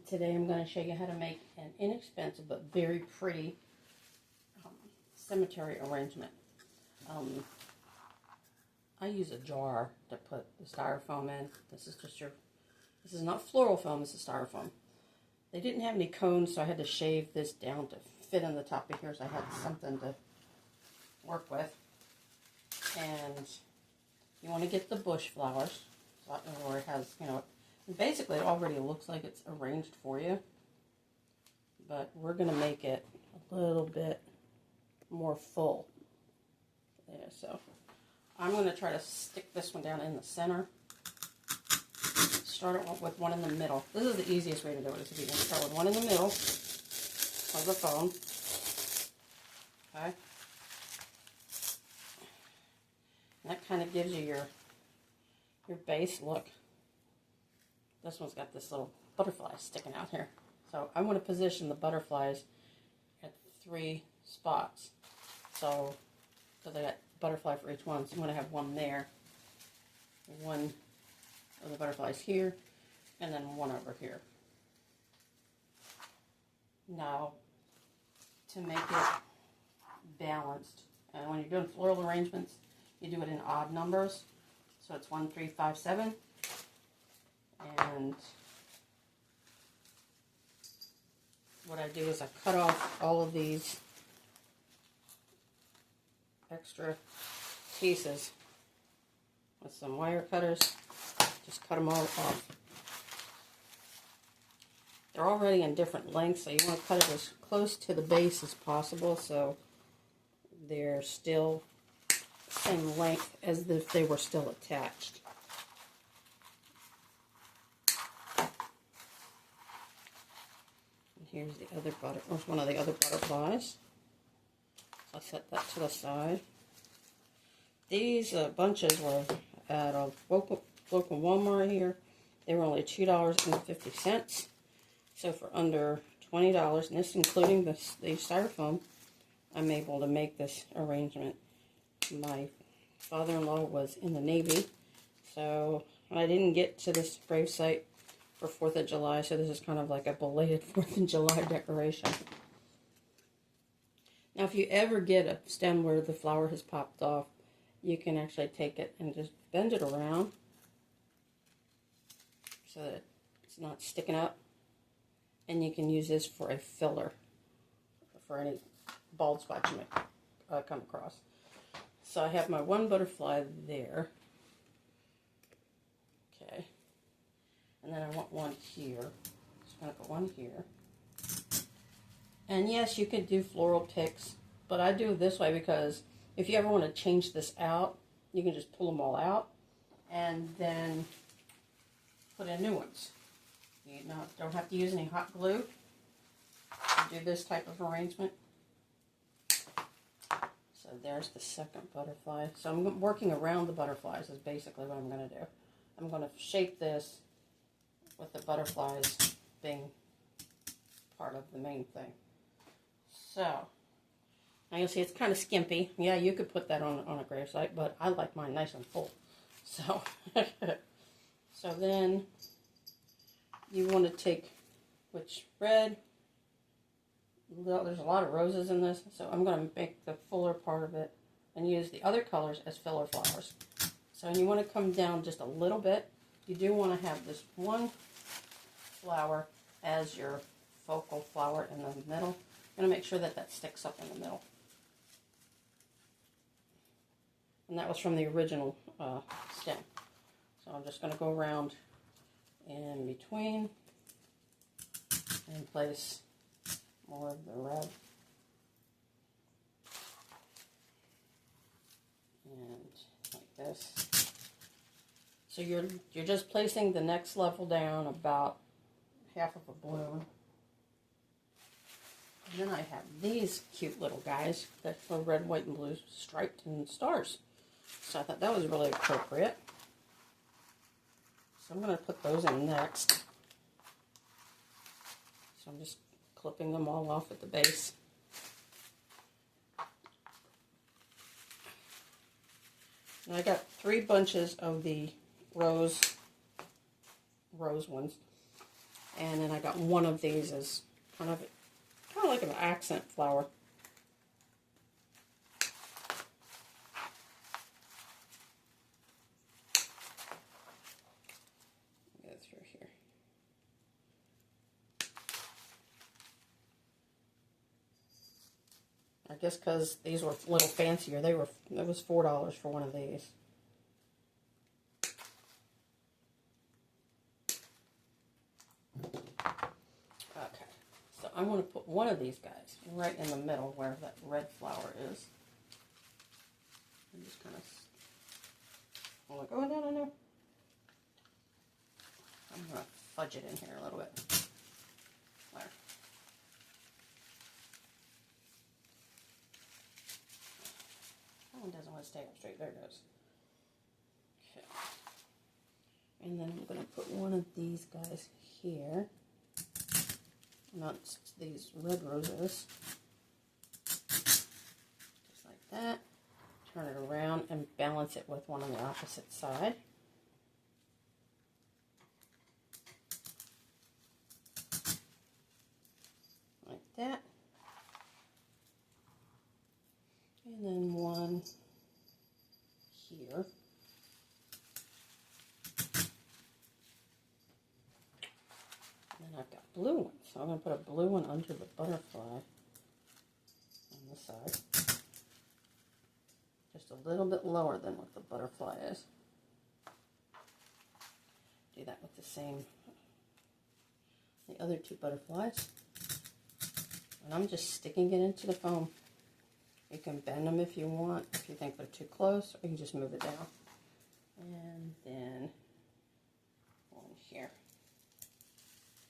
Today I'm going to show you how to make an inexpensive but very pretty cemetery arrangement. I use a jar to put the styrofoam in. This is not floral foam, this is styrofoam. They didn't have any cones, so I had to shave this down to fit in the top of here, so I had something to work with. And you want to get the bush flowers, where it has, basically it already looks like it's arranged for you. But we're going to make it a little bit more full. Yeah, so I'm going to try to stick this one down in the center. Start it with one in the middle. This is the easiest way to do it, is if you can start with one in the middle of the foam. Okay. And that kind of gives you your base look. This one's got this little butterfly sticking out here. So I want to position the butterflies at 3 spots. So, because I got butterfly for each one, so I'm going to have one there, one of the butterflies here, and then one over here. Now, to make it balanced, and when you're doing floral arrangements, you do it in odd numbers. So it's 1, 3, 5, 7, and what I do is I cut off all of these extra pieces with some wire cutters. Just cut them all off. They're already in different lengths, so you want to cut it as close to the base as possible so they're still the same length as if they were still attached. And here's the other one of the other butterflies. So I'll set that to the side. These bunches were at a local Walmart here. They were only $2.50. So for under $20, and this including the styrofoam, I'm able to make this arrangement. My father-in-law was in the Navy, so I didn't get to this Graveside for 4th of July, so this is kind of like a belated 4th of July decoration. Now, if you ever get a stem where the flower has popped off, you can actually take it and just bend it around so that it's not sticking up. And you can use this for a filler for any bald spots you may come across. So I have my one butterfly there. Okay. And then I want one here. So I'm going to put one here. And yes, you could do floral picks, but I do it this way because if you ever want to change this out, you can just pull them all out and then put in new ones. You don't have to use any hot glue to do this type of arrangement. So there's the second butterfly. So I'm working around the butterflies is basically what I'm going to do. I'm going to shape this with the butterflies being part of the main thing. So, now you'll see it's kind of skimpy. Yeah, you could put that on a gravesite, but I like mine nice and full. So, so then you want to take which red. There's a lot of roses in this, so I'm going to make the fuller part of it and use the other colors as filler flowers. So you want to come down just a little bit. You do want to have this one flower as your focal flower in the middle. I'm going to make sure that that sticks up in the middle. And that was from the original stem. So I'm just going to go around in between and place more of the red. And like this. So you're just placing the next level down about half of a balloon. And then I have these cute little guys that are red, white, and blue striped and stars. So I thought that was really appropriate. So I'm going to put those in next. So I'm just clipping them all off at the base. And I got 3 bunches of the rose ones. And then I got one of these as kind of like an accent flower. Go through here. I guess because these were a little fancier, it was $4 for one of these. Okay, so I'm going to put one of these guys right in the middle where that red flower is. I'm just kind of, I'm like, oh, no. I'm going to fudge it in here a little bit. There. That one doesn't want to stay up straight. There it goes. Okay. And then I'm going to put one of these guys here. Not these red roses. Just like that. Turn it around and balance it with one on the opposite side. Like that. And then one here. And then I've got blue ones. So I'm going to put a blue one under the butterfly on this side. Just a little bit lower than what the butterfly is. Do that with the other two butterflies. And I'm just sticking it into the foam. You can bend them if you want, if you think they're too close, or you can just move it down. And then one here.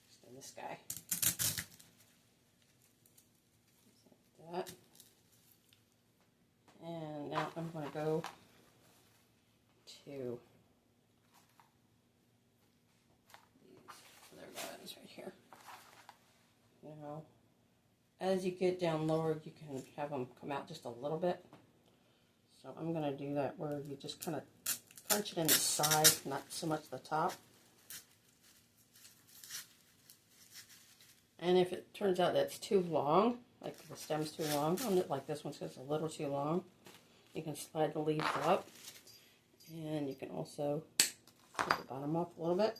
Just in this guy. Just like that. And now I'm going to go to these other guys right here. You know, as you get down lower, you can have them come out just a little bit. So I'm going to do that where you just kind of punch it in the side, not so much the top. And if it turns out that's too long, like the stem's too long, like this one's just a little too long, you can slide the leaves up. And you can also put the bottom off a little bit.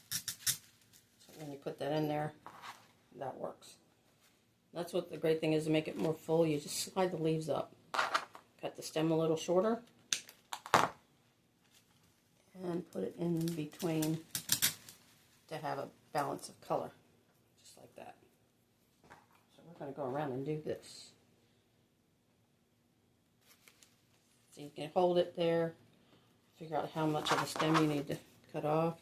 So when you put that in there, that works. That's what the great thing is to make it more full. You just slide the leaves up. Cut the stem a little shorter. And put it in between to have a balance of color. Just like that. So we're going to go around and do this. So you can hold it there. Figure out how much of the stem you need to cut off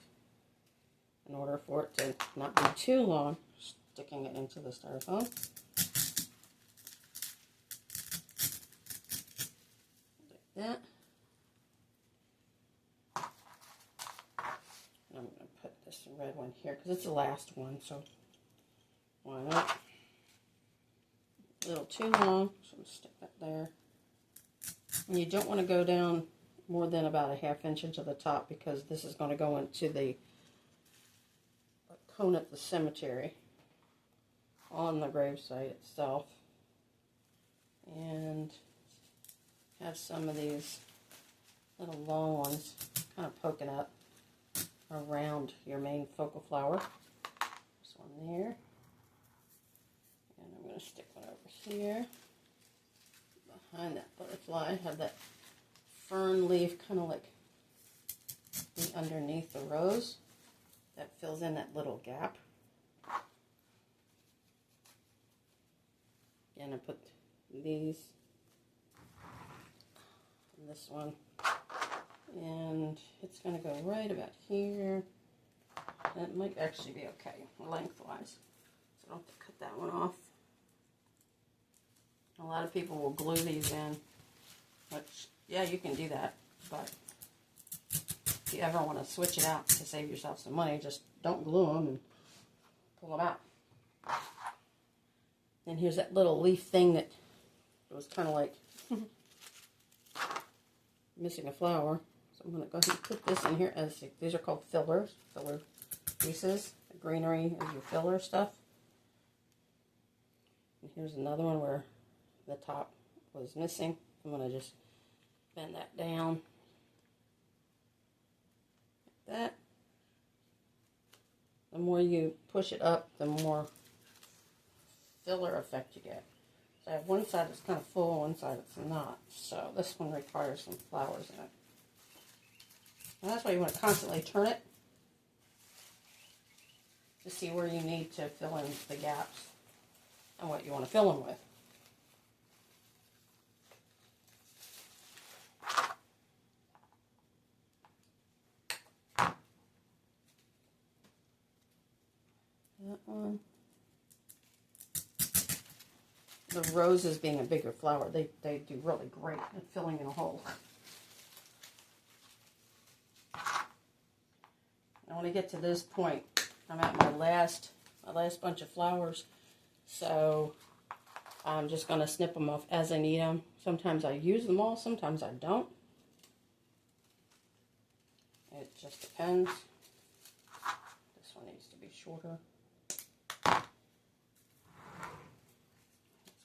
in order for it to not be too long. Sticking it into the styrofoam. Like that. And I'm going to put this red one here because it's the last one, so why not? A little too long, so I'm going to stick that there. And you don't want to go down more than about a ½ inch into the top because this is going to go into the cone at the cemetery on the gravesite itself. And have some of these little long ones kind of poking up around your main focal flower. This one there. And I'm going to stick one over here. Behind that butterfly, have that fern leaf kind of like be underneath the rose. That fills in that little gap. And I put these, and this one, and it's going to go right about here. And it might actually be okay lengthwise, so I don't have to cut that one off. A lot of people will glue these in, which, yeah, you can do that, but if you ever want to switch it out to save yourself some money, just don't glue them and pull them out. And here's that little leaf thing that was kind of like missing a flower. So I'm going to go ahead and put this in here as, these are called fillers, filler pieces. The greenery is your filler stuff. And here's another one where the top was missing. I'm going to just bend that down. Like that. The more you push it up, the more filler effect you get. So I have one side that's kind of full, one side that's not. So this one requires some flowers in it. And that's why you want to constantly turn it to see where you need to fill in the gaps and what you want to fill them with. That one. The roses being a bigger flower, they do really great at filling in a hole. Now when I get to this point, I'm at my last bunch of flowers, so I'm just going to snip them off as I need them. Sometimes I use them all, sometimes I don't. It just depends. This one needs to be shorter.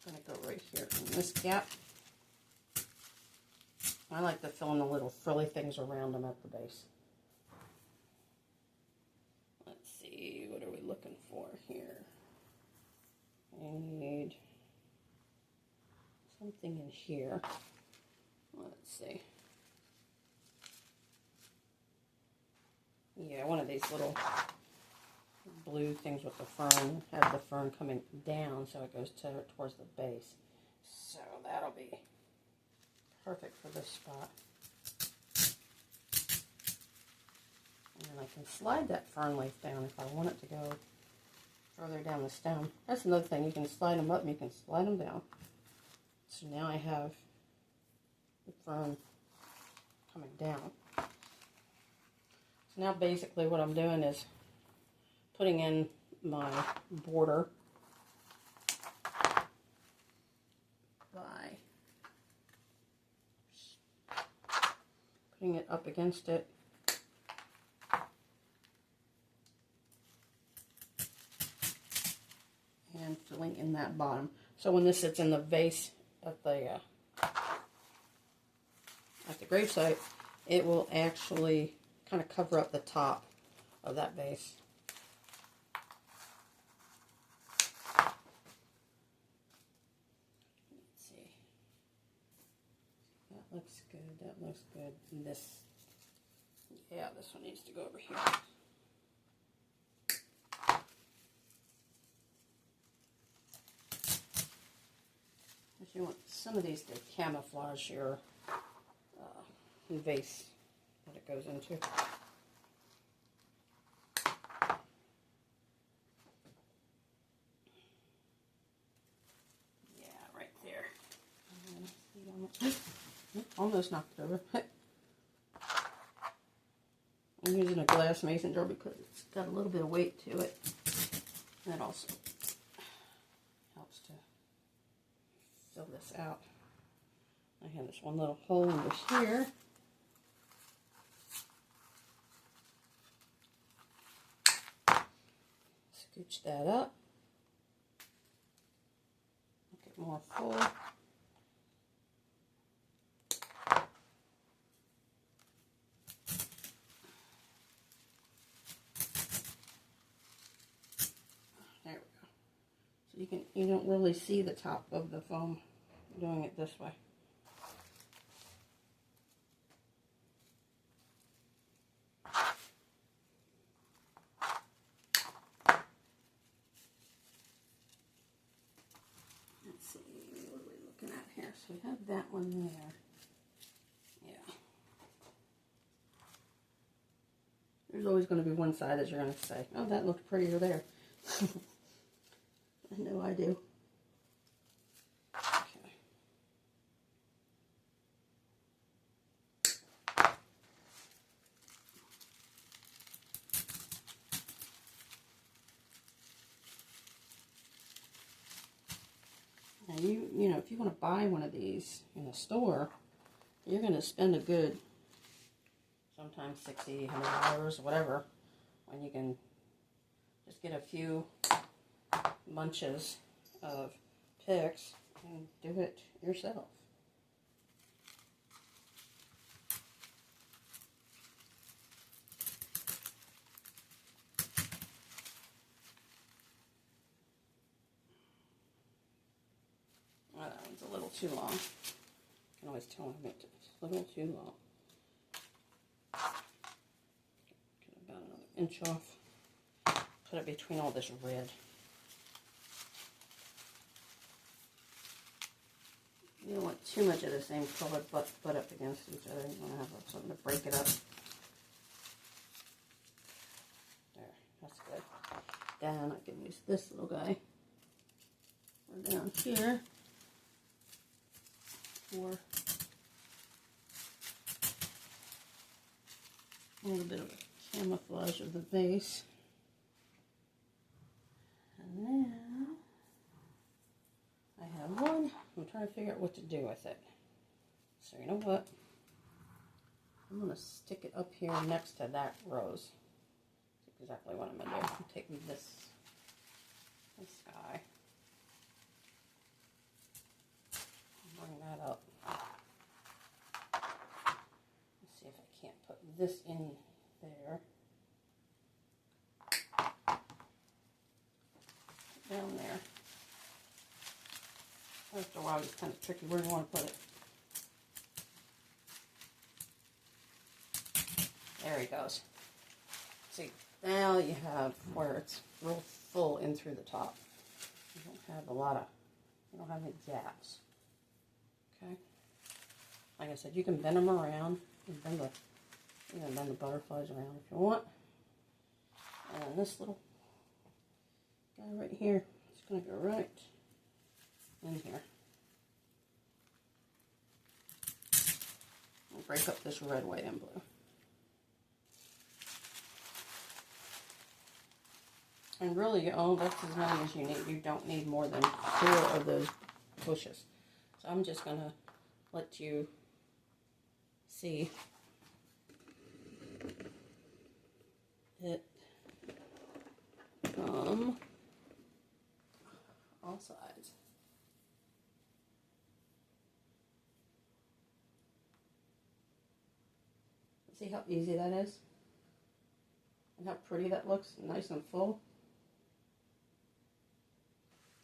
It's going to go right here in this gap. I like to fill in the little frilly things around them at the base. Let's see, what are we looking for here? I need something in here. Let's see. Yeah, one of these little blue things with the fern, have the fern coming down so it goes towards the base. So that'll be perfect for this spot. And then I can slide that fern leaf down if I want it to go further down the stem. That's another thing, you can slide them up and you can slide them down. So now I have the fern coming down. So now basically what I'm doing is putting in my border by putting it up against it. And filling in that bottom. So when this sits in the vase at the gravesite, it will actually kind of cover up the top of that vase. Let's see. That looks good. That looks good. And this, yeah, this one needs to go over here. You want some of these to camouflage your vase that it goes into. Yeah, right there. Almost knocked it over. I'm using a glass mason jar because it's got a little bit of weight to it. And that also helps to fill this out. I have this one little hole under here. Scooch that up. Make it more full. There we go. So you don't really see the top of the foam doing it this way. Let's see, what are we looking at here? So we have that one there. Yeah. There's always going to be one side that you're going to say, oh, that looked prettier there. I know I do. Okay. Now you know, if you want to buy one of these in a store, you're going to spend a good, sometimes $60, $100, whatever, when you can get a few bunches of picks and do it yourself. Oh, that one's a little too long. I can always tell when it's a little too long. Get about another inch off. Put it between all this red. You don't want too much of the same color butt up against each other. You want to have something to break it up. There, that's good. Then I can use this little guy. Or down here. For a little bit of a camouflage of the base. And now I have one. I'm trying to figure out what to do with it. So you know what? I'm going to stick it up here next to that rose. That's exactly what I'm going to do. I'm taking this guy. Bring that up. Let's see if I can't put this in there. Down there. After a while, it's kind of tricky where you want to put it. There he goes. See, now you have where it's real full in through the top. You don't have a lot of, you don't have any gaps. Okay. Like I said, you can bend them around. You can bend the butterflies around if you want. And then this little guy right here, it's going to go right in here. I'll break up this red, white, and blue. And really, that's as many as you need. You don't need more than 4 of those bushes. So I'm just going to let you see it from all sides. See how easy that is? And how pretty that looks, nice and full.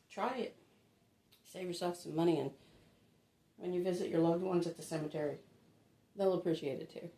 Try it. Save yourself some money, and when you visit your loved ones at the cemetery, they'll appreciate it too.